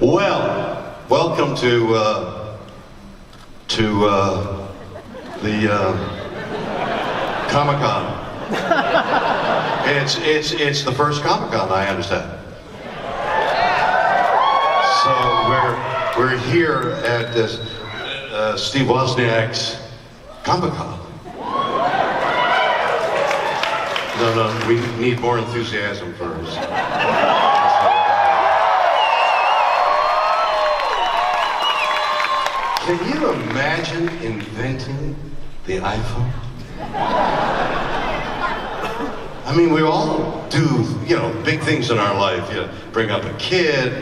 Well, welcome to the Comic-Con. It's the first Comic-Con, I understand. So we're here at this Steve Wozniak's Comic-Con. No, we need more enthusiasm first. Can you imagine inventing the iPhone? I mean, we all do, big things in our life. Bring up a kid,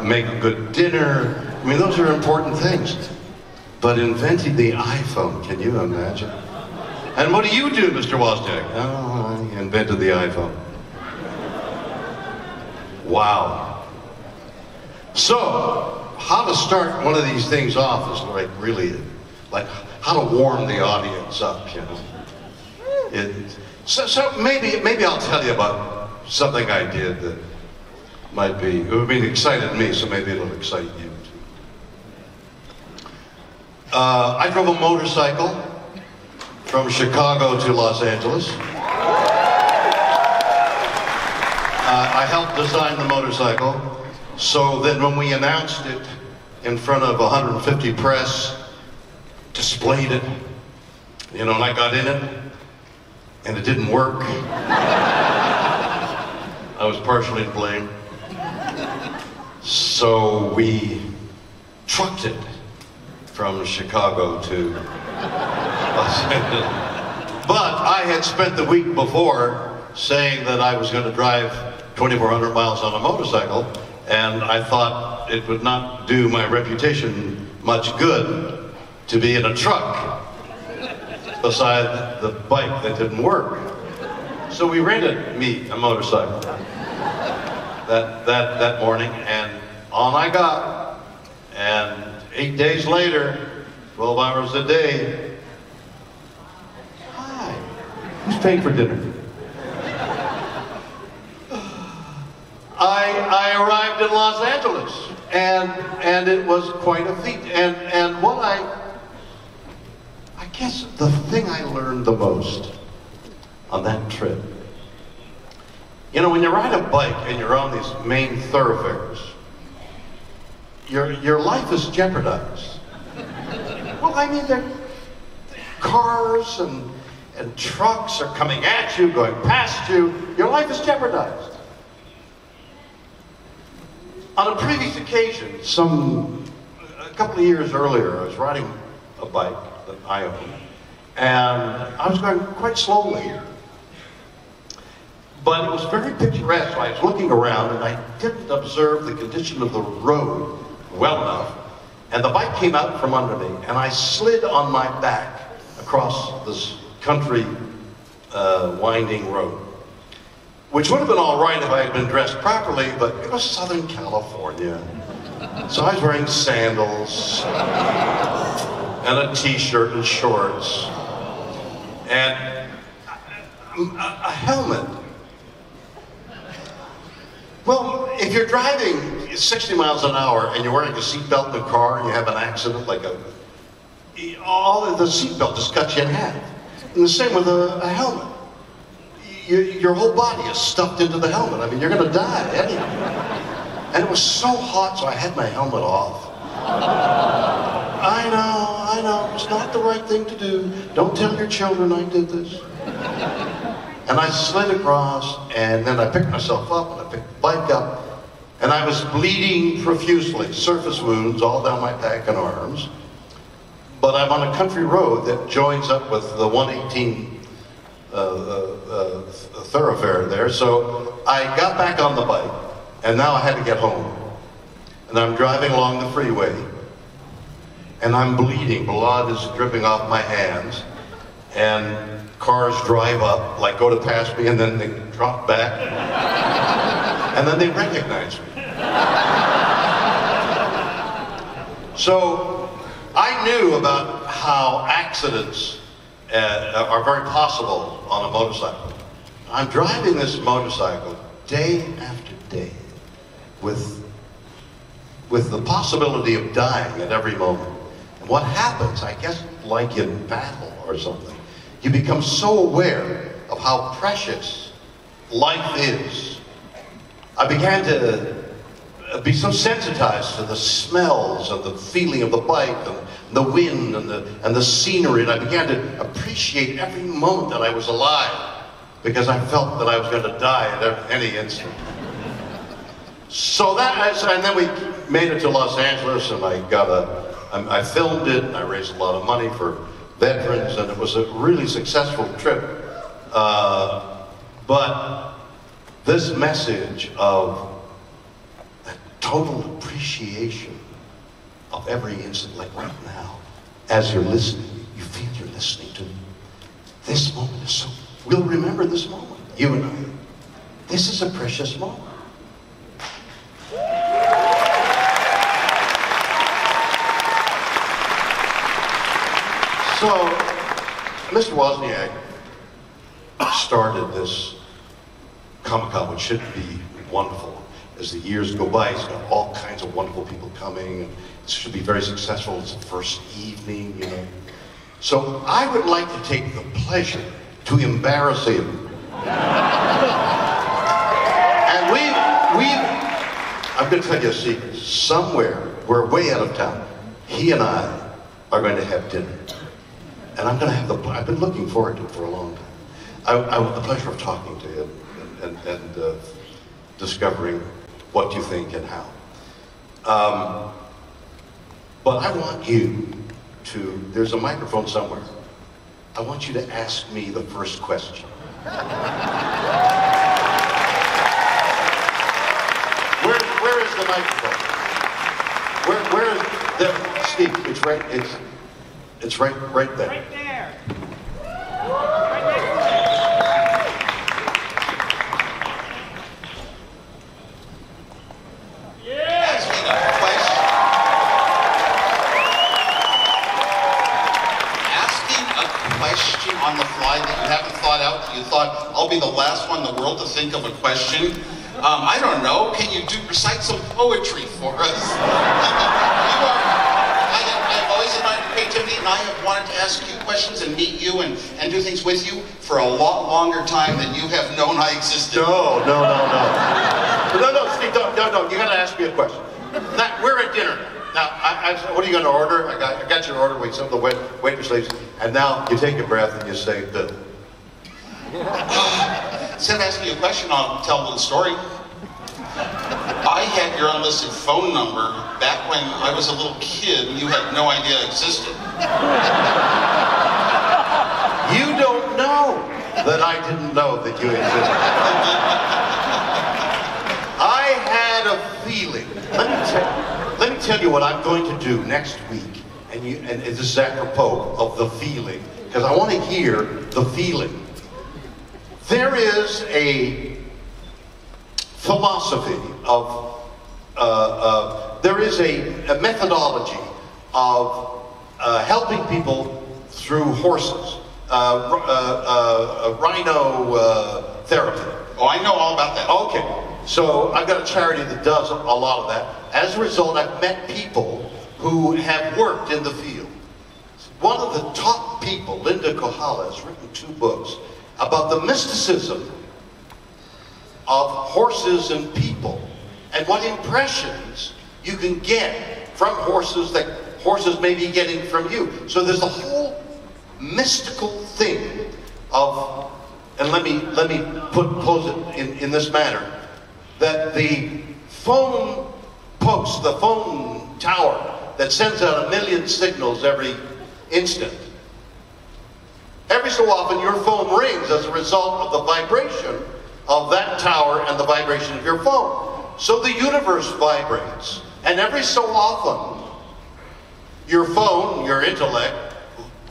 make a good dinner. I mean, those are important things. But inventing the iPhone, can you imagine? And what do you do, Mr. Wozniak? Oh, I invented the iPhone. Wow. So, how to start one of these things off is like how to warm the audience up, So maybe I'll tell you about something I did that it excited me, so maybe it'll excite you too. I drove a motorcycle from Chicago to Los Angeles. I helped design the motorcycle, so then when we announced it in front of 150 press, displayed it, and I got in it, and it didn't work. I was partially to blame. So we trucked it from Chicago to Los Angeles. But I had spent the week before saying that I was going to drive 2,400 miles on a motorcycle, and I thought it would not do my reputation much good to be in a truck beside the bike that didn't work. So we rented me a motorcycle that morning, and on I got. And 8 days later, 12 hours a day, hi, who's paying for dinner? I arrived in Los Angeles, and it was quite a feat. And what I guess the thing I learned the most on that trip, when you ride a bike and you're on these main thoroughfares, your life is jeopardized. Well, I mean, cars and trucks are coming at you, going past you. Your life is jeopardized. On a previous occasion, a couple of years earlier, I was riding a bike that I owned, and I was going quite slowly. But it was very picturesque. I was looking around, and I didn't observe the condition of the road well enough, and the bike came out from under me, and I slid on my back across this country winding road. Which would have been all right if I had been dressed properly, but it was Southern California. So I was wearing sandals and a t-shirt and shorts and a helmet. Well, if you're driving 60 miles an hour and you're wearing a seatbelt in the car and you have an accident, all of the seatbelt just cuts you in half. And the same with a helmet. Your whole body is stuffed into the helmet. I mean, you're going to die anyway. And it was so hot, so I had my helmet off. I know, it's not the right thing to do. Don't tell your children I did this. And I slid across, and then I picked myself up, and I picked the bike up, and I was bleeding profusely, surface wounds all down my back and arms. But I'm on a country road that joins up with the 118 thoroughfare there, so I got back on the bike, and now I had to get home. And I'm driving along the freeway, and I'm bleeding. Blood is dripping off my hands, and cars drive up, go to pass me, and then they drop back, and then they recognize me. So I knew about how accidents are very possible on a motorcycle. I'm driving this motorcycle day after day with with the possibility of dying at every moment. And what happens, I guess, like in battle or something, you become so aware of how precious life is. I began to be so sensitized to the smells and the feeling of the bike and the wind and the scenery, and I began to appreciate every moment that I was alive, because I felt that I was going to die at any instant. So and then we made it to Los Angeles, and I filmed it, and I raised a lot of money for veterans, and it was a really successful trip. But this message of that total appreciation of every instant, like right now, as you're listening, you feel you're listening to this moment is so, we'll remember this moment, you and I. This is a precious moment. So, Mr. Wozniak started this Comic-Con, which should be wonderful. As the years go by, he's got all kinds of wonderful people coming, and it should be very successful. It's the first evening, you know. So I would like to take the pleasure to embarrass him. And I'm going to tell you a secret. Somewhere, we're way out of town, he and I are going to have dinner. And I'm going to have I've been looking forward to it for a long time. I have the pleasure of talking to him and discovering what you think and how. But I want you to, there's a microphone somewhere. I want you to ask me the first question. Where is the microphone? Where is there? Steve, it's right there. Right there. Right there. On the fly that you haven't thought out, that you thought, I'll be the last one in the world to think of a question. I don't know, can you recite some poetry for us? I've always admired creativity, and I have wanted to ask you questions and meet you and do things with you for a lot longer time than you have known I existed. No, Steve, no, you gotta ask me a question. Now, we're at dinner. Now, what are you going to order? I got your order. Some of the waitress ladies. And now you take a breath and you say, Bill. Instead of asking you a question, I'll tell a little story. I had your unlisted phone number back when I was a little kid and you had no idea it existed. You don't know that I didn't know that you existed. I had a feeling. Let me tell you what I'm going to do next week, and this is apropos of the feeling, because I want to hear the feeling. There is a philosophy of, there is a methodology of helping people through horses, rhino therapy. Oh, I know all about that. Okay. So I've got a charity that does a lot of that. As a result, I've met people who have worked in the field. One of the top people, Linda Kohala, has written 2 books about the mysticism of horses and people, and what impressions you can get from horses that horses may be getting from you. So there's a whole mystical thing of, and let me close it in this manner, that the phone post, the phone tower that sends out 1 million signals every instant, every so often your phone rings as a result of the vibration of that tower and the vibration of your phone. So the universe vibrates, and every so often your phone, your intellect,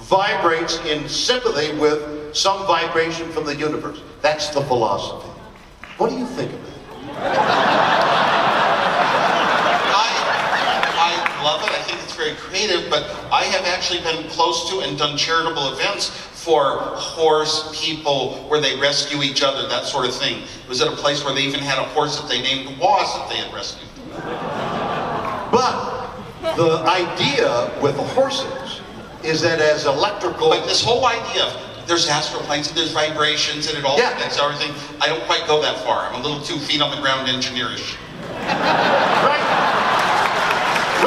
vibrates in sympathy with some vibration from the universe. That's the philosophy. What do you think of that? I love it. I think it's very creative, but I have actually been close to and done charitable events for horse people where they rescue each other, that sort of thing. It was at a place where they even had a horse that they named Woz that they had rescued. But the idea with the horses is that as electrical... But this whole idea of there's astral planes and there's vibrations and it all connects everything, I don't quite go that far. I'm a little 2 feet on the ground engineerish. Right.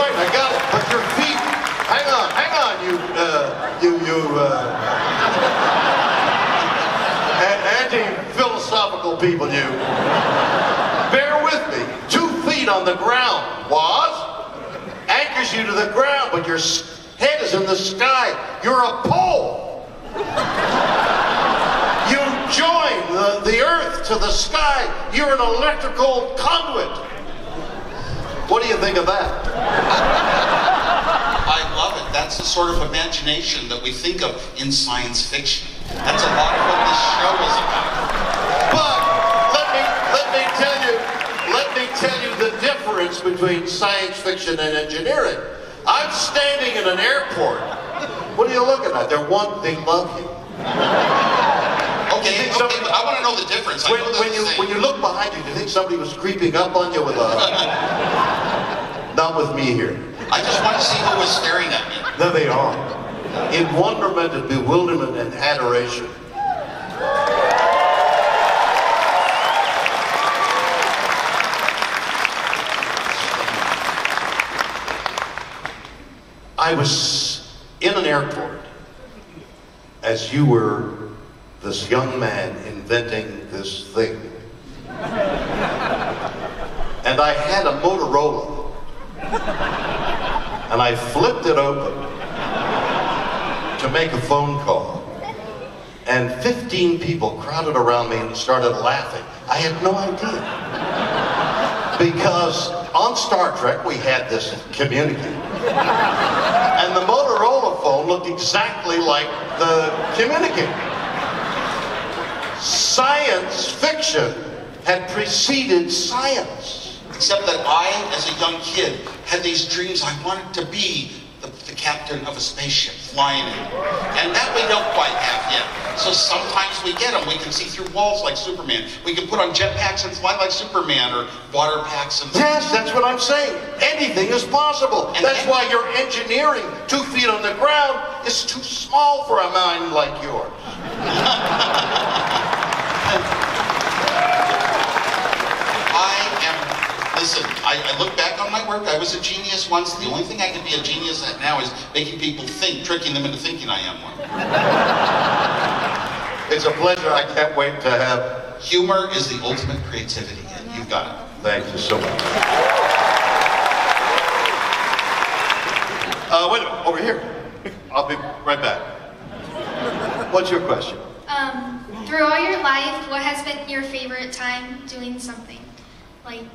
Right, I got it. But your feet... Hang on, anti-philosophical people, you. Bear with me. 2 feet on the ground, anchors you to the ground, but your head is in the sky. You're a pole. You join the earth to the sky. You're an electrical conduit. What do you think of that? I love it. That's the sort of imagination that we think of in science fiction. That's a lot of what this show is about. But let me tell you the difference between science fiction and engineering. I'm standing in an airport. What are you looking at? They love you. Okay, but I want to know the difference. When you look behind you, do you think somebody was creeping up on you with a... Not with me here. I just want to see who was staring at me. There they are. In wonderment and bewilderment and adoration. I was in an airport as you were this young man inventing this thing. And I had a Motorola. And I flipped it open to make a phone call. And 15 people crowded around me and started laughing. I had no idea. Because on Star Trek, we had this communicator. And the Motorola phone looked exactly like the communicator. Science fiction had preceded science. Except that I, as a young kid, had these dreams. I wanted to be the captain of a spaceship flying in. And that we don't quite have yet. So sometimes we get them. We can see through walls like Superman. We can put on jetpacks and fly like Superman, or water packs and... Yes, that's what I'm saying. Anything is possible. And that's why your engineering, 2 feet on the ground, is too small for a mind like yours. Listen, I look back on my work. I was a genius once. The only thing I can be a genius at now is making people think, tricking them into thinking I am one. It's a pleasure. I can't wait to have... Humor is the ultimate creativity, and you've got it. Thank you so much. Wait a minute, over here. I'll be right back. What's your question? Through all your life, what has been your favorite time doing something? Like...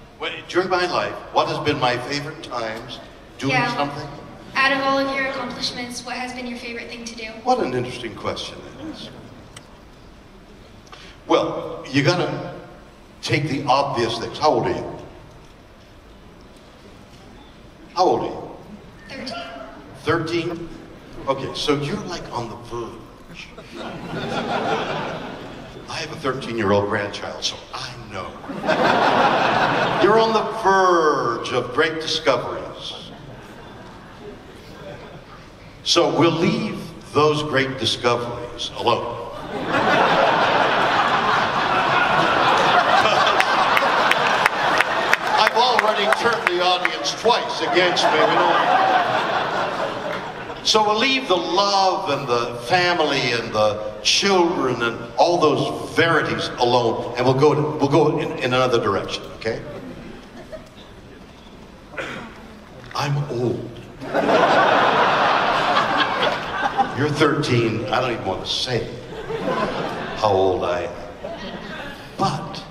During my life, what has been my favorite times doing something? Out of all of your accomplishments, what has been your favorite thing to do? What an interesting question that is. Well, you gotta take the obvious things. How old are you? How old are you? 13. 13? Okay, so you're like on the verge. I have a 13-year-old grandchild, so I know. You're on the verge of great discoveries. So we'll leave those great discoveries alone. I've already turned the audience twice against me. So we'll leave the love and the family and the children and all those verities alone, and we'll go in another direction, okay? I'm old. You're 13. I don't even want to say how old I am. But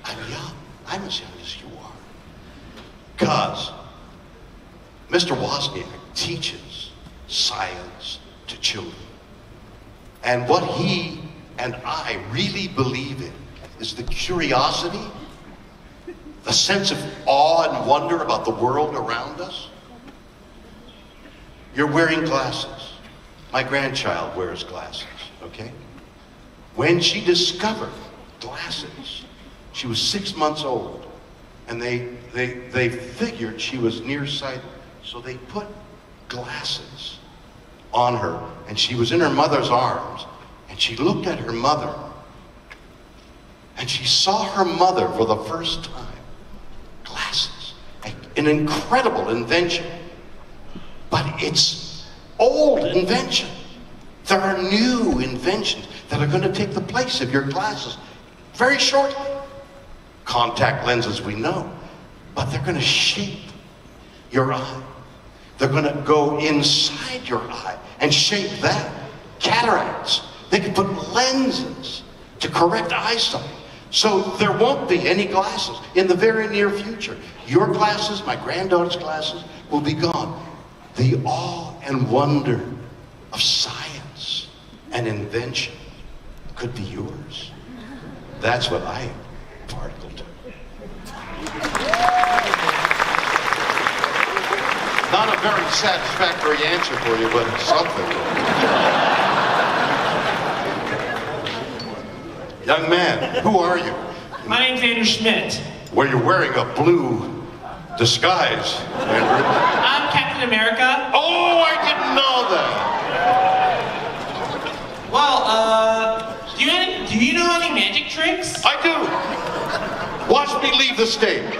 I'm young. I'm as young as you are. Because Mr. Wozcon teaches science to children. And what he and I really believe in is the curiosity, the sense of awe and wonder about the world around us. You're wearing glasses. My grandchild wears glasses, okay? When she discovered glasses, she was 6 months old. And they figured she was nearsighted, so they put glasses on her, and she was in her mother's arms, and she looked at her mother, and she saw her mother for the first time. Glasses, an incredible invention, but it's old invention. There are new inventions that are going to take the place of your glasses very shortly. Contact lenses, we know, but they're going to shape your eye. They're going to go inside your eye and shape that. Cataracts. They can put lenses to correct eyesight. So there won't be any glasses in the very near future. Your glasses, my granddaughter's glasses, will be gone. The awe and wonder of science and invention could be yours. That's what I am particle to. Not a very satisfactory answer for you, but something. Young man, who are you? My name's Andrew Schmidt. Well, you're wearing a blue disguise, Andrew. I'm Captain America. Oh, I didn't know that. Well, do you know any magic tricks? I do. Watch me leave the stage.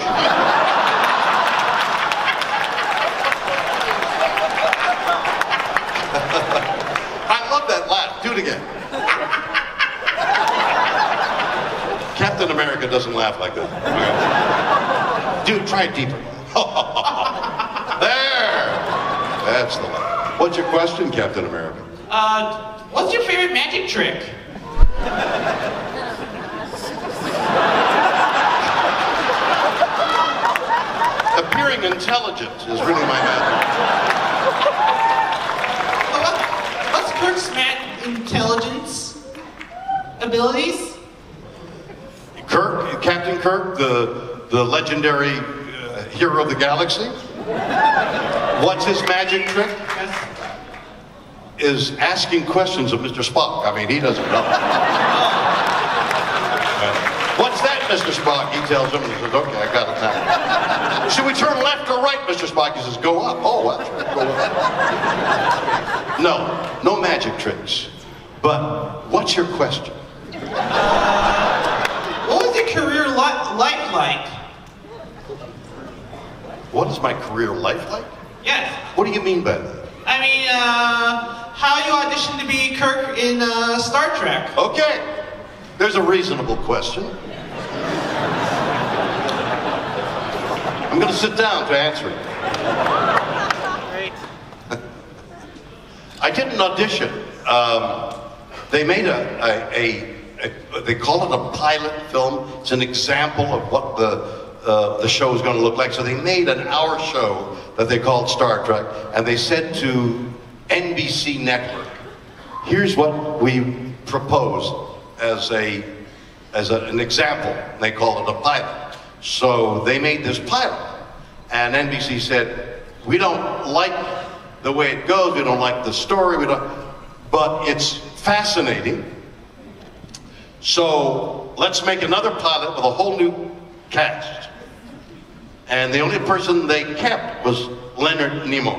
I love that laugh. Do it again. Captain America doesn't laugh like that. Dude, try it deeper. There. That's the laugh. What's your question, Captain America? What's your favorite magic trick? Appearing intelligent is really my magic. What's Kirk's intelligence abilities? Kirk, Captain Kirk, the legendary hero of the galaxy. What's his magic trick? Yes. Is asking questions of Mr. Spock. I mean, he doesn't know. What's that, Mr. Spock? He tells him, he says, okay, I got it now. Should we turn left or right, Mr. Spock? He says, go up. Oh, that's right, go up. No magic tricks. But what's your question? What was your career life like? What is my career life like? Yes. What do you mean by that? I mean, how you auditioned to be Kirk in Star Trek. Okay, there's a reasonable question. I'm going to sit down to answer it. Great. I did an audition. They made they call it a pilot film. It's an example of what the show is going to look like. So they made an hour show that they called Star Trek, and they said to NBC Network, here's what we propose as an example. They call it a pilot. So they made this pilot, and NBC said, we don't like the way it goes, we don't like the story, but it's fascinating. So let's make another pilot with a whole new cast. And the only person they kept was Leonard Nimoy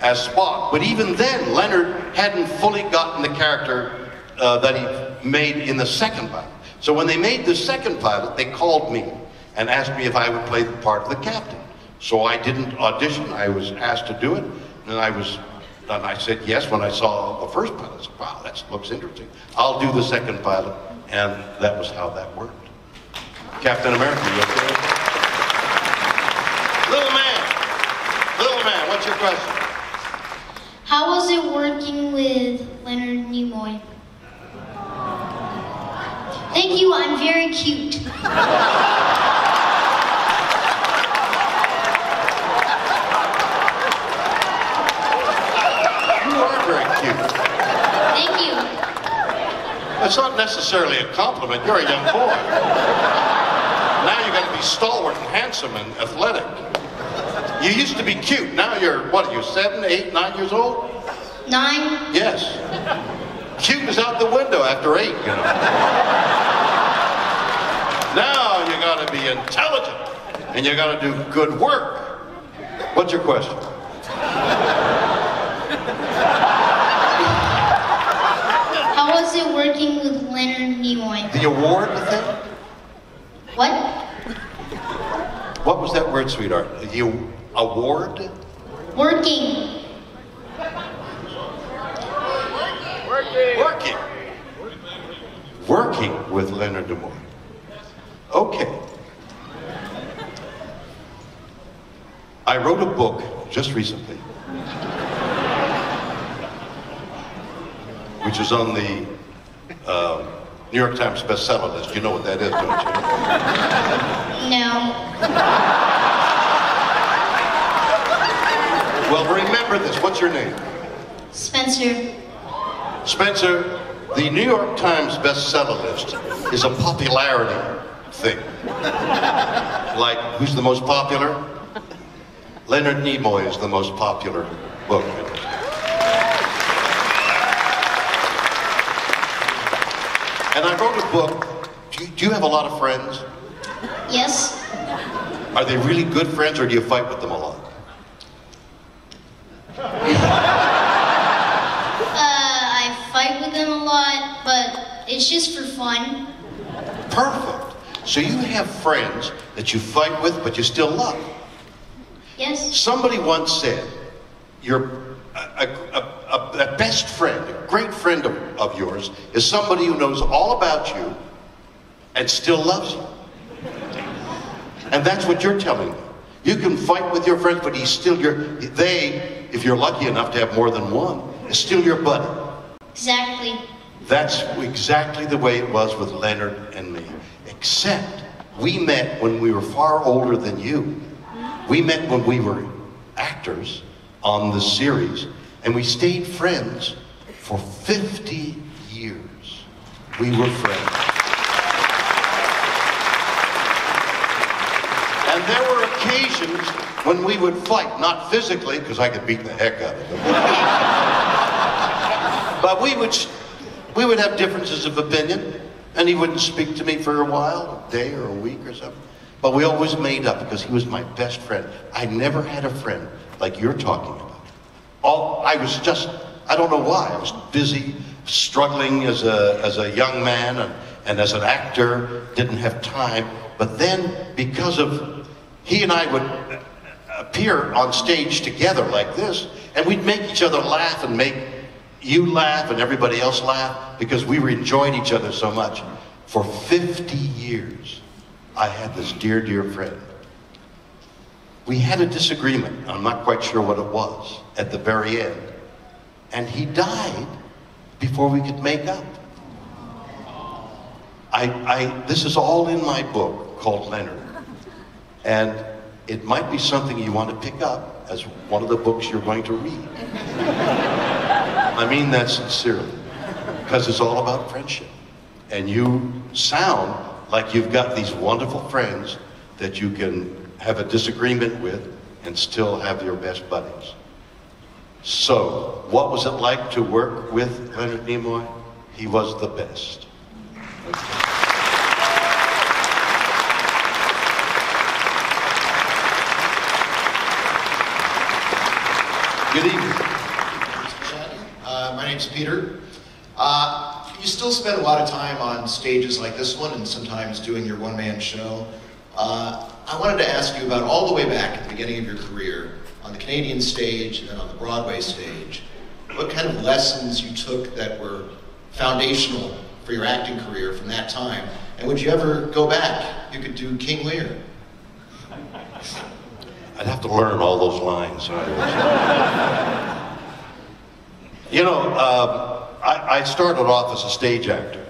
as Spock. But even then, Leonard hadn't fully gotten the character that he made in the second pilot. So when they made the second pilot, they called me and asked me if I would play the part of the captain. So I didn't audition. I was asked to do it, and I said yes when I saw the first pilot. I said, wow, that looks interesting. I'll do the second pilot, and that was how that worked. Captain America, you okay? Little man, what's your question? How was it working with Leonard Nimoy? Thank you, I'm very cute. You are very cute. Thank you. That's not necessarily a compliment. You're a young boy. Now you're going to be stalwart and handsome and athletic. You used to be cute. Now you're, what are you, 7, 8, 9 years old? 9. Yes. Cute is out the window after 8, you know. Now you got got to be intelligent, and you got to do good work. What's your question? How was it working with Leonard Nimoy? The award thing? What? What was that word, sweetheart? The award? Working. Working. Working with Leonard Nimoy. Okay. I wrote a book just recently, which is on the New York Times bestseller list. You know what that is, don't you? No. Well, remember this. What's your name? Spencer. Spencer, the New York Times bestseller list is a popularity thing. Like, who's the most popular? Leonard Nimoy is the most popular book. And I wrote a book. Do you have a lot of friends? Yes. Are they really good friends, or do you fight with them a lot? I fight with them a lot, but it's just for fun. Perfect. So you have friends that you fight with, but you still love. Yes. Somebody once said, a best friend, a great friend of yours, is somebody who knows all about you and still loves you. And that's what you're telling me. You can fight with your friends, but he's still if you're lucky enough to have more than one, is still your buddy. Exactly. That's exactly the way it was with Leonard and me. Except we met when we were far older than you. We met when we were actors on the series, and we stayed friends for 50 years. We were friends. And there were occasions when we would fight, not physically, because I could beat the heck out of him. But we would have differences of opinion, and he wouldn't speak to me for a while, a day or a week or something. But we always made up because he was my best friend. I never had a friend like you're talking about. I don't know why. I was busy, struggling as a young man and as an actor, didn't have time. But then, because of, he and I would appear on stage together like this, and we'd make each other laugh and make you laugh and everybody else laugh because we enjoyed each other so much. For 50 years, I had this dear, dear friend. We had a disagreement, I'm not quite sure what it was, at the very end. And he died before we could make up. This is all in my book called Leonard. And it might be something you want to pick up as one of the books you're going to read. I mean that sincerely, because it's all about friendship. And you sound like you've got these wonderful friends that you can have a disagreement with and still have your best buddies. So, what was it like to work with Leonard Nimoy? He was the best. Good evening. Mr. Shatner. My name's Peter. You still spend a lot of time on stages like this one and sometimes doing your one-man show. I wanted to ask you about all the way back at the beginning of your career, on the Canadian stage and then on the Broadway stage, what kind of lessons you took that were foundational for your acting career from that time? And would you ever go back? You could do King Lear. I'd have to learn all those lines. You know, I started off as a stage actor.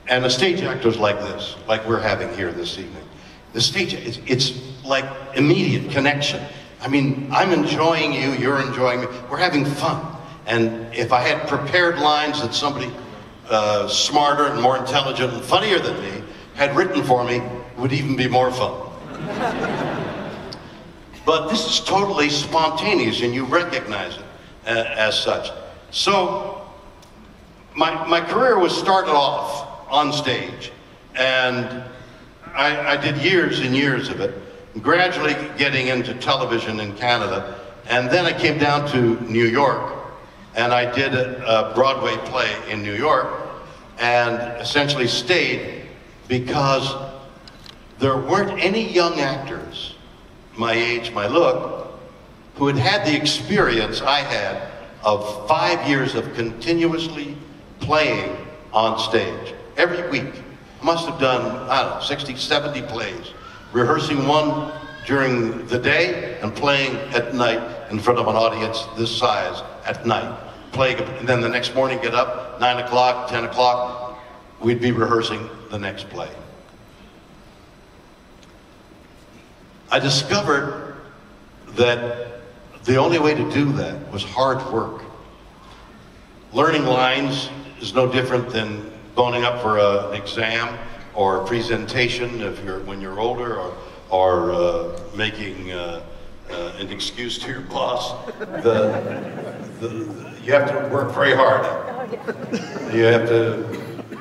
And a stage actor is like this, like we're having here this evening. The stage, it's like immediate connection. I mean, I'm enjoying you, you're enjoying me, we're having fun. And if I had prepared lines that somebody smarter and more intelligent and funnier than me had written for me, it would even be more fun. But this is totally spontaneous and you recognize it as such. So, my career was started off on stage, and I did years and years of it, gradually getting into television in Canada, and then I came down to New York, and I did a Broadway play in New York, and essentially stayed because there weren't any young actors, my age, my look, who had had the experience I had of 5 years of continuously playing on stage. Every week, I must have done, I don't know, 60, 70 plays, rehearsing one during the day and playing at night in front of an audience this size at night. Playing, and then the next morning get up, 9 o'clock, 10 o'clock, we'd be rehearsing the next play. I discovered that the only way to do that was hard work. Learning lines is no different than going up for an exam or a presentation when you're older, or making an excuse to your boss. You have to work very hard. You have to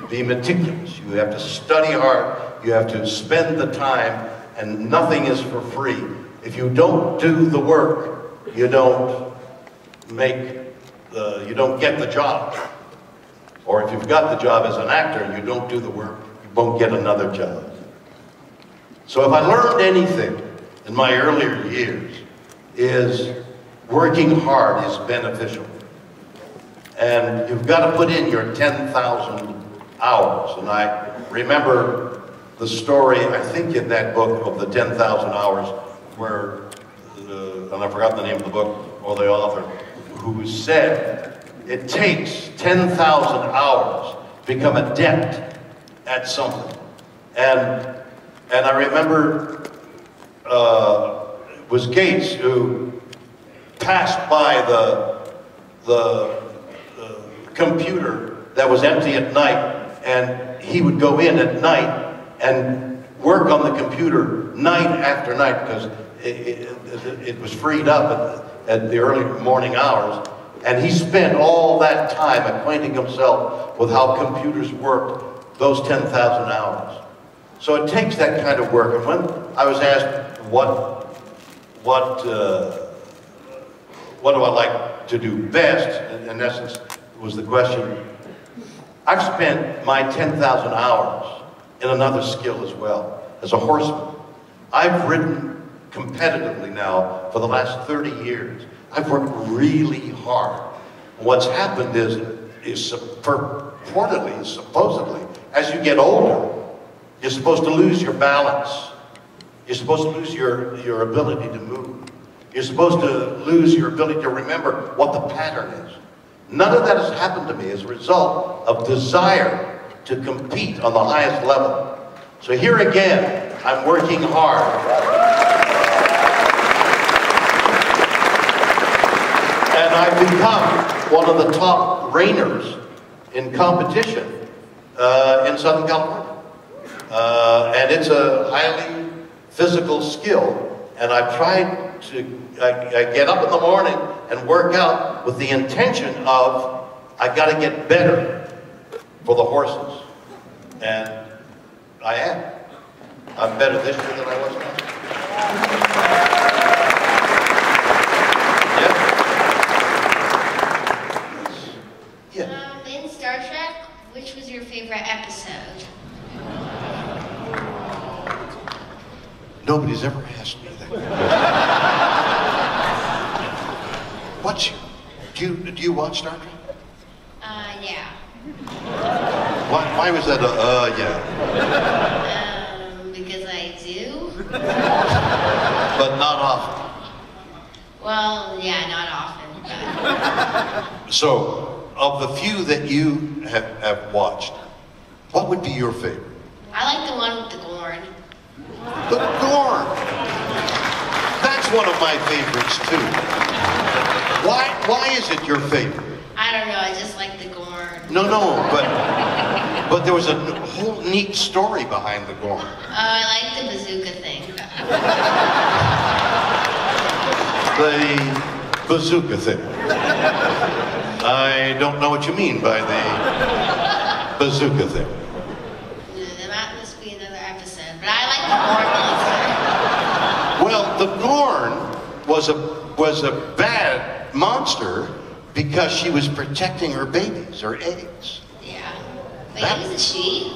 be meticulous. You have to study hard. You have to spend the time, and nothing is for free. If you don't do the work, you don't get the job. Or if you've got the job as an actor and you don't do the work, you won't get another job. So if I learned anything in my earlier years, is working hard is beneficial. And you've got to put in your 10,000 hours. And I remember the story, I think in that book of the 10,000 hours, where, and I forgot the name of the book or the author, who said, it takes 10,000 hours to become adept at something. And I remember it was Gates who passed by the computer that was empty at night, and he would go in at night and work on the computer night after night, because it was freed up at the early morning hours. And he spent all that time acquainting himself with how computers worked, those 10,000 hours. So it takes that kind of work. And when I was asked what do I like to do best, in essence, was the question, I've spent my 10,000 hours in another skill as well, as a horseman. I've ridden competitively now for the last 30 years. I've worked really hard. What's happened is purportedly, supposedly, as you get older, you're supposed to lose your balance. You're supposed to lose your ability to move. You're supposed to lose your ability to remember what the pattern is. None of that has happened to me as a result of desire to compete on the highest level. So here again, I'm working hard. And I've become one of the top reigners in competition in Southern California. And it's a highly physical skill. And I've tried to I get up in the morning and work out with the intention of, I got to get better for the horses. And I am. I'm better this year than I was last year. Yeah. In Star Trek, which was your favorite episode? Nobody's ever asked me that. Do you watch Star Trek? Yeah. Why was that yeah? Because I do. But not often. Well, yeah, not often. But... So, of the few that you have watched, what would be your favorite? I like the one with the Gorn. The Gorn! That's one of my favorites too. Why is it your favorite? I don't know, I just like the Gorn. No, but there was a whole neat story behind the Gorn. Oh, I like the bazooka thing. The bazooka thing. I don't know what you mean by the bazooka thing. That must be another episode, but I was a bad monster because she was protecting her babies, her eggs. Yeah. Wait, it was a she?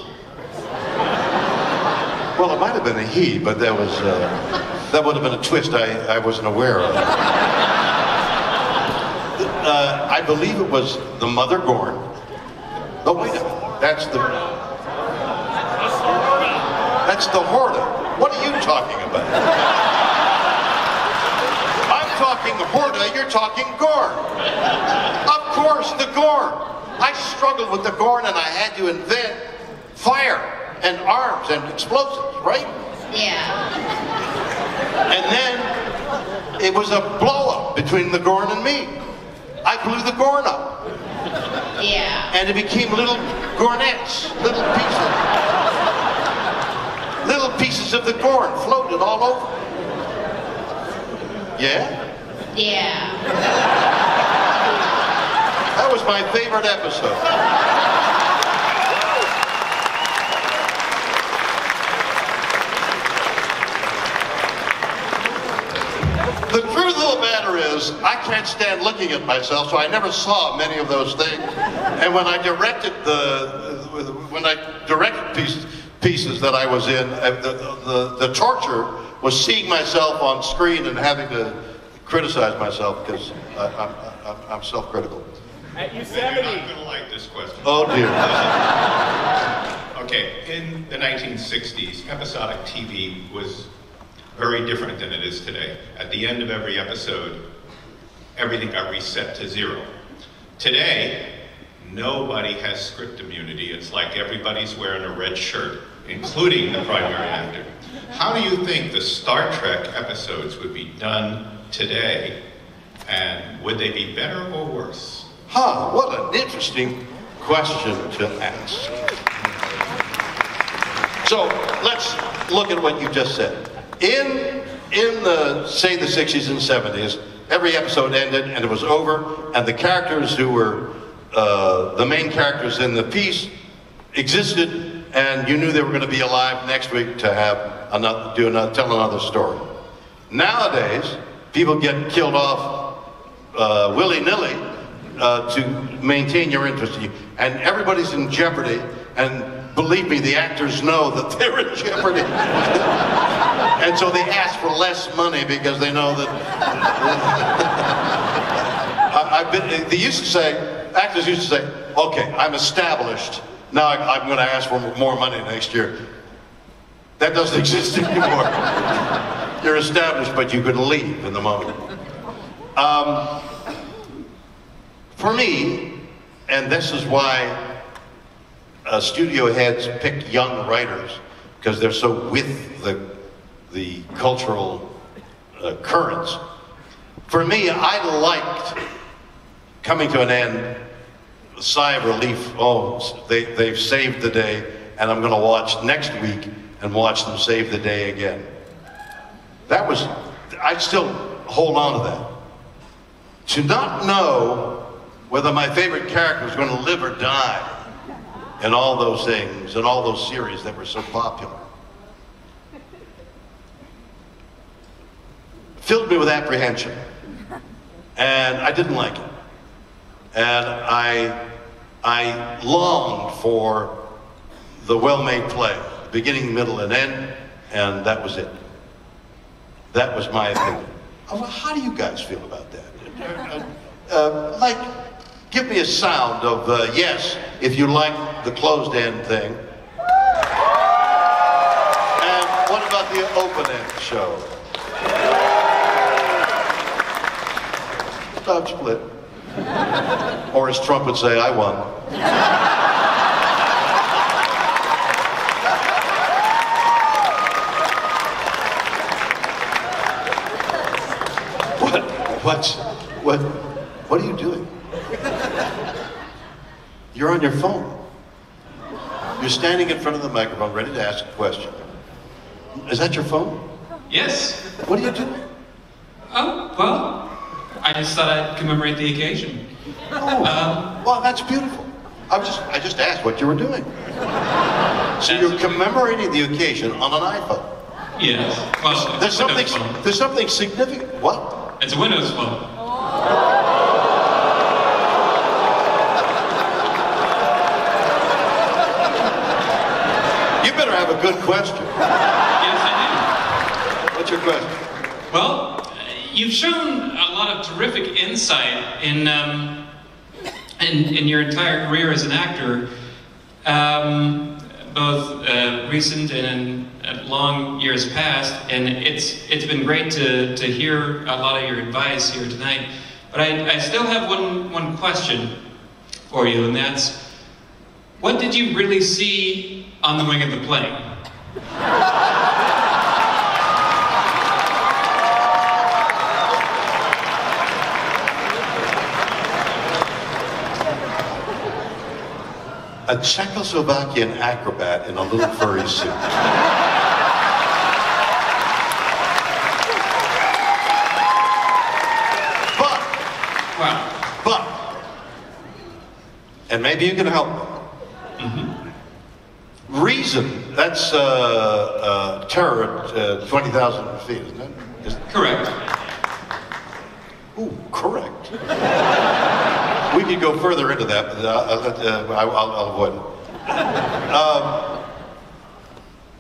Well, it might have been a he, but that would have been a twist I wasn't aware of. I believe it was the Mother Gorn. Oh, wait a minute. That's the Horda. What are you talking about? I'm talking Horda, you're talking Gorn. Of course, the Gorn. I struggled with the Gorn and I had to invent fire and arms and explosives, right? Yeah. And then it was a blow-up between the Gorn and me. I blew the Gorn up. Yeah. And it became little Gornettes, little pieces of the Gorn floated all over. Yeah? Yeah. That was my favorite episode. The truth of the matter is, I can't stand looking at myself, so I never saw many of those things. And when I directed pieces that I was in, the torture was seeing myself on screen and having to criticize myself because I'm self-critical. At Yosemite. You're not going to like this question. Oh dear. Okay, in the 1960s, episodic TV was very different than it is today. At the end of every episode, everything got reset to 0. Today, nobody has script immunity. It's like everybody's wearing a red shirt, including the primary actor. How do you think the Star Trek episodes would be done today, and would they be better or worse? Huh, what an interesting question to ask. So let's look at what you just said. In the, say, the 60s and 70s, every episode ended and it was over, and the characters who were the main characters in the piece existed, and you knew they were going to be alive next week to have tell another story. Nowadays, people get killed off willy-nilly to maintain your interest, and everybody's in jeopardy. And believe me, the actors know that they're in jeopardy. And so they ask for less money because they know that. They used to say, actors used to say, okay, I'm established. Now I'm going to ask for more money next year. That doesn't exist anymore. You're established, but you could leave in the moment. For me, and this is why studio heads pick young writers, because they're so with the cultural currents. For me, I liked coming to an end, a sigh of relief. Oh, they've saved the day, and I'm going to watch next week and watch them save the day again. That was, I still hold on to that. To not know whether my favorite character was going to live or die in all those things, and all those series that were so popular, filled me with apprehension. And I didn't like it. And I longed for the well-made play, beginning, middle, and end, and that was it. That was my opinion. Well, how do you guys feel about that? Give me a sound of yes, if you like the closed end thing. And what about the open end show? About split. Or as Trump would say, I won. What are you doing? You're on your phone. You're standing in front of the microphone, ready to ask a question. Is that your phone? Yes. What are you doing? Oh, well, I just thought I'd commemorate the occasion. Oh, well, that's beautiful. I just asked what you were doing. So you're commemorating the occasion on an iPhone. Yes. Well, There's something significant. What? It's a Windows phone. You better have a good question. Yes, I What's your question? do. Well, you've shown a lot of terrific insight in your entire career as an actor, both recent and in long years past, and it's been great to hear a lot of your advice here tonight. But I still have one question for you, and that's, what did you really see on the wing of the plane? A Czechoslovakian acrobat in a little furry suit. But, and maybe you can help me. Reason, that's terror at 20,000 feet, isn't it? Correct. Ooh, correct. We could go further into that, but I'll avoid it.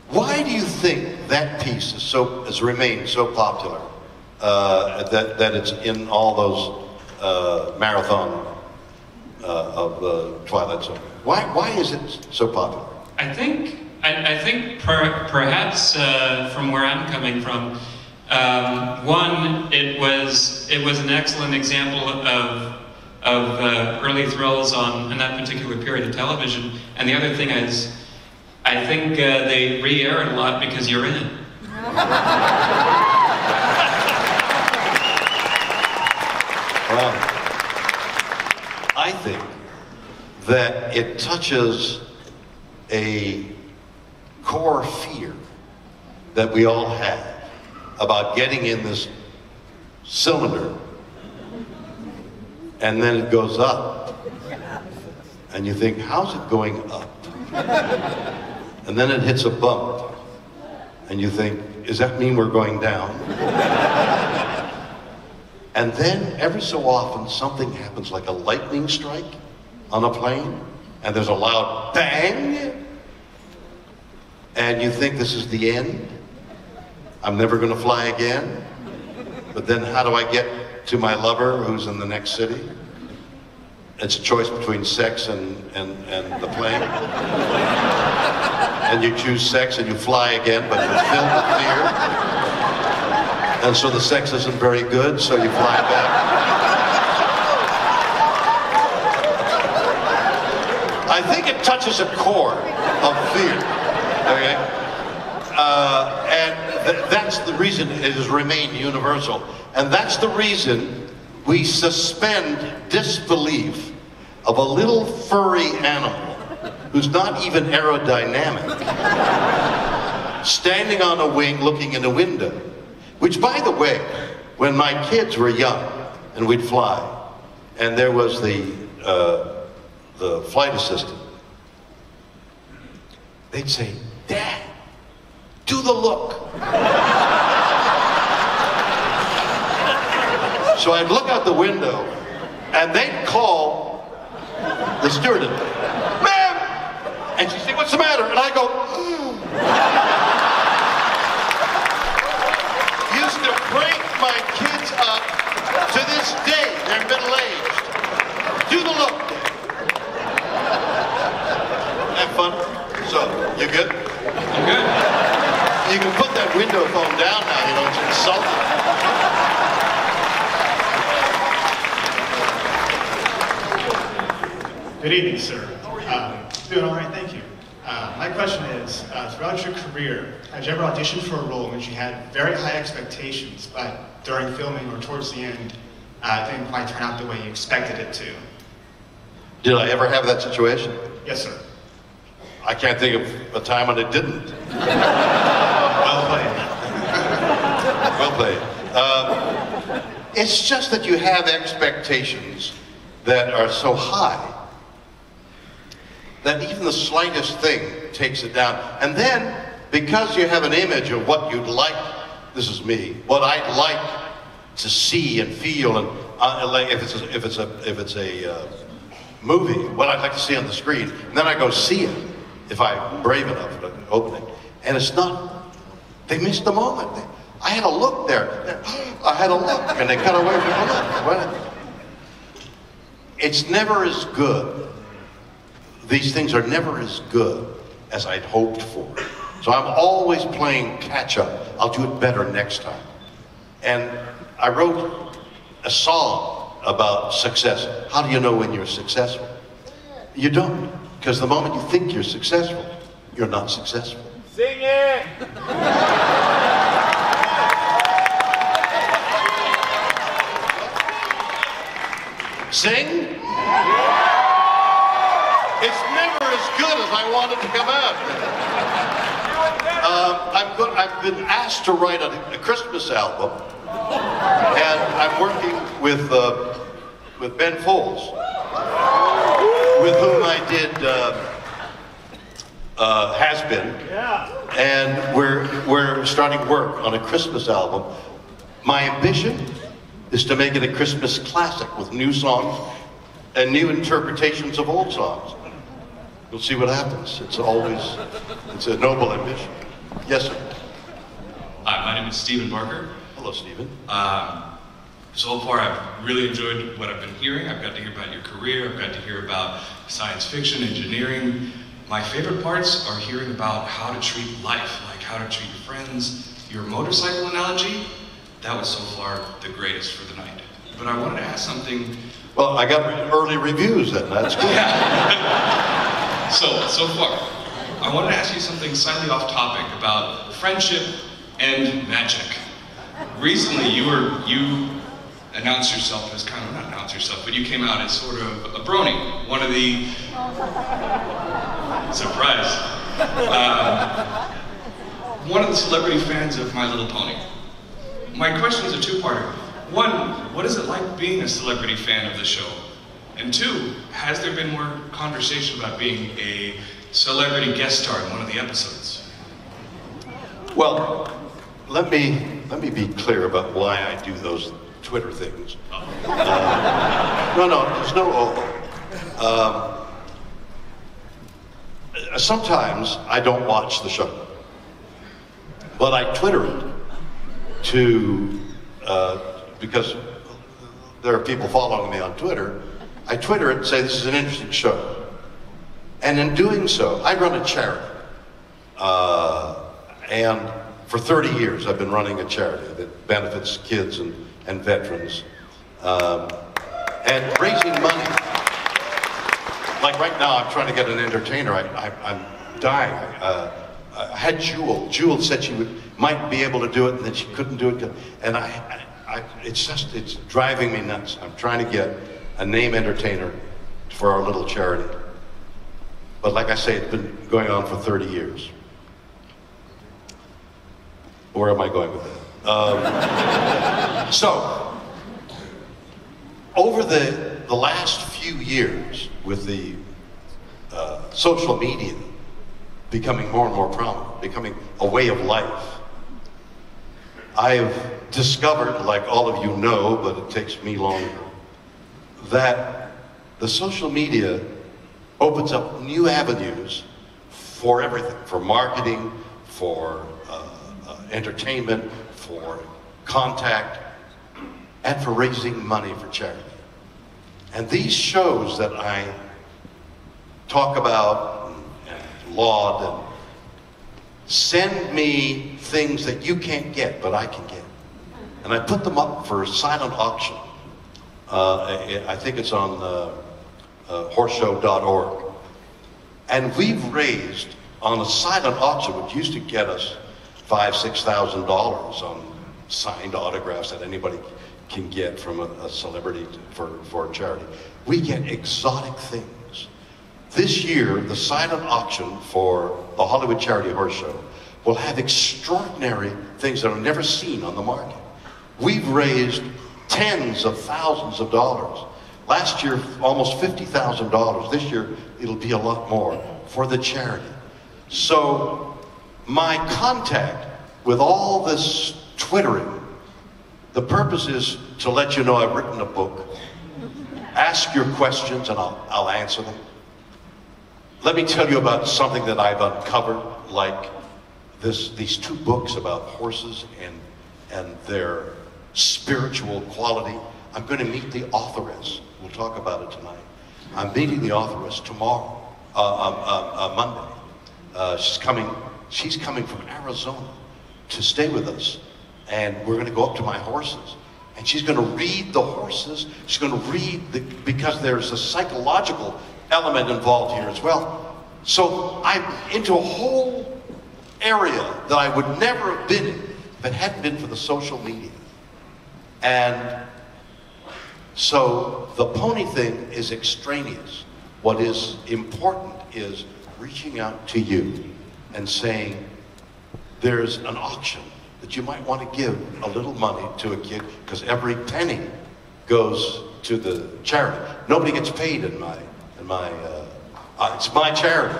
Why do you think that piece has remained so popular? That it's in all those marathon of Twilight Zone. Why is it so popular? I think perhaps from where I'm coming from, one, it was an excellent example of early thrills on that particular period of television, and the other thing is, I think they re-air it a lot because you're in it. Well, I think that it touches a core fear that we all have about getting in this cylinder, and then it goes up, and you think, how's it going up? And then it hits a bump, and you think, does that mean we're going down? And then every so often something happens, like a lightning strike on a plane, and there's a loud bang, and you think this is the end. I'm never going to fly again. But then how do I get to my lover who's in the next city? It's a choice between sex and the plane. And you choose sex and you fly again, but you're filled with fear. And so the sex isn't very good, so you fly back. I think it touches a core of fear, okay? And that's the reason it has remained universal. And that's the reason we suspend disbelief of a little furry animal who's not even aerodynamic, standing on a wing looking in a window. Which, by the way, when my kids were young and we'd fly, and there was the flight assistant, they'd say, "Dad, do the look." So I'd look out the window, and they'd call the stewardess, "Ma'am!" And she'd say, "What's the matter?" And I go, used to break my kids up. To this day, they're middle-aged. Do the look. Have fun? So, you good? I'm good. You can put that window phone down now, you know, it's insulting. Good evening, sir. Doing all right, thank you. My question is, throughout your career, have you ever auditioned for a role in which you had very high expectations, but during filming or towards the end, it didn't quite turn out the way you expected it to? Did I ever have that situation? Yes, sir. I can't think of a time when it didn't. Well played. Well played. It's just that you have expectations that are so high that even the slightest thing takes it down. And then, because you have an image of what you'd like, this is me, what I'd like to see and feel, and like if it's a movie, what I'd like to see on the screen, and then I go see it if I'm brave enough to open it, and it's not. They missed the moment. I had a look there. I had a look, and they cut away from the look. It's never as good. These things are never as good as I'd hoped for. So I'm always playing catch up. I'll do it better next time. And I wrote a song about success. How do you know when you're successful? You don't, because the moment you think you're successful, you're not successful. Sing it! Sing? It's never as good as I want it to come out. I've been asked to write a Christmas album, and I'm working with Ben Folds, with whom I did Has Been, and we're starting work on a Christmas album. My ambition is to make it a Christmas classic with new songs and new interpretations of old songs. We'll see what happens. It's a noble ambition. Yes, sir. Hi, my name is Stephen Barker. Hello, Stephen. So far, I've really enjoyed what I've been hearing. I've got to hear about your career. I've got to hear about science fiction, engineering. My favorite parts are hearing about how to treat life, like how to treat your friends. Your motorcycle analogy, that was so far the greatest for the night. But I wanted to ask something. Well, I got early reviews then. That's good. Yeah. So far, I wanted to ask you something slightly off topic about friendship and magic. Recently, you announced yourself as kind of, not announced yourself, but you came out as sort of a brony, one of the, surprise, one of the celebrity fans of My Little Pony. My question is a two-parter. One, what is it like being a celebrity fan of the show? And two, has there been more conversation about being a celebrity guest star in one of the episodes? Well, let me be clear about why I do those Twitter things. No, there's no sometimes I don't watch the show, but I Twitter it to because there are people following me on Twitter. I Twitter it and say this is an interesting show, and in doing so, I run a charity, and for 30 years I've been running a charity that benefits kids and veterans, and raising money. Like right now, I'm trying to get an entertainer. I'm dying. I had Jewel. Jewel said she might be able to do it, and then she couldn't do it. And it's driving me nuts. I'm trying to get a name entertainer for our little charity. But like I say, it's been going on for 30 years. Where am I going with that? So, over the last few years, with the social media becoming more and more prominent, becoming a way of life, I've discovered, like all of you know, but it takes me longer, that the social media opens up new avenues for everything, for marketing, for entertainment, for contact, and for raising money for charity. And these shows that I talk about and laud and send me things that you can't get, but I can get. And I put them up for silent auction. I think it's on horseshow.org. And we've raised on a silent auction, which used to get us $5,000–6,000 on signed autographs that anybody can get from a celebrity for a charity. We get exotic things. This year, the silent auction for the Hollywood Charity Horse Show will have extraordinary things that are never seen on the market. We've raised tens of thousands of dollars. Last year, almost $50,000. This year, it'll be a lot more for the charity. So, my contact with all this Twittering The purpose is to let you know I've written a book. Ask your questions and I'll answer them. Let me tell you about something that I've uncovered, like these 2 books about horses and their spiritual quality. I'm going to meet the authoress. We'll talk about it tonight. I'm meeting the authoress tomorrow, Monday. She's coming from Arizona to stay with us. And we're going to go up to my horses. And she's going to read the horses. She's going to read, because there's a psychological element involved here as well. So I'm into a whole area that I would never have been in if it hadn't been for the social media. And so the pony thing is extraneous. What is important is reaching out to you and saying, there's an auction that you might want to give a little money to a kid, because every penny goes to the charity. Nobody gets paid in my it's my charity.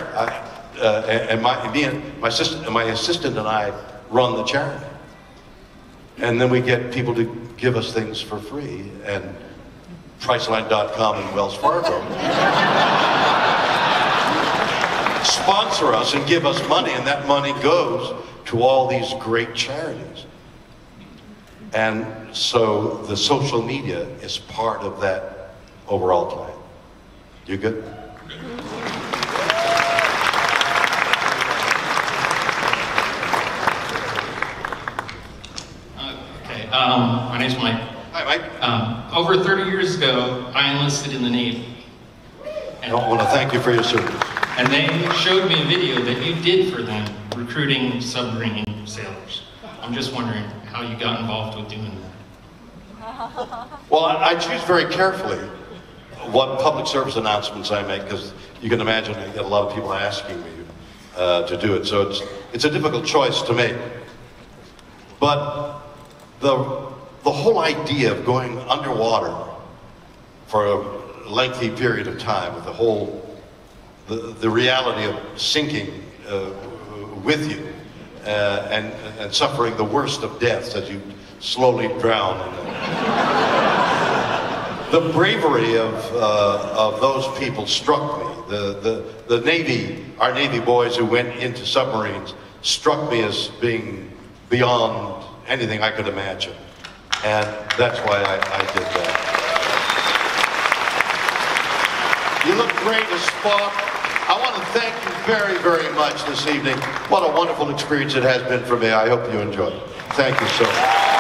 And my assistant and I run the charity. And then we get people to give us things for free, and Priceline.com and Wells Fargo sponsor us and give us money, and that money goes to all these great charities. And so the social media is part of that overall plan. You good? Okay, my name's Mike. Hi, Mike. Over 30 years ago, I enlisted in the Navy. I want to thank you for your service. And they showed me a video that you did for them, recruiting submarine sailors. I'm just wondering how you got involved with doing that. Well, I choose very carefully what public service announcements I make, because you can imagine I get a lot of people asking me to do it. So it's a difficult choice to make. But the whole idea of going underwater for a lengthy period of time, with the reality of sinking with you and suffering the worst of deaths as you slowly drown. The bravery of those people struck me. The Navy, our Navy boys who went into submarines, struck me as being beyond anything I could imagine. And that's why I did that. You look great as Spock. I want to thank you very, very much this evening. What a wonderful experience it has been for me. I hope you enjoyed it. Thank you so much.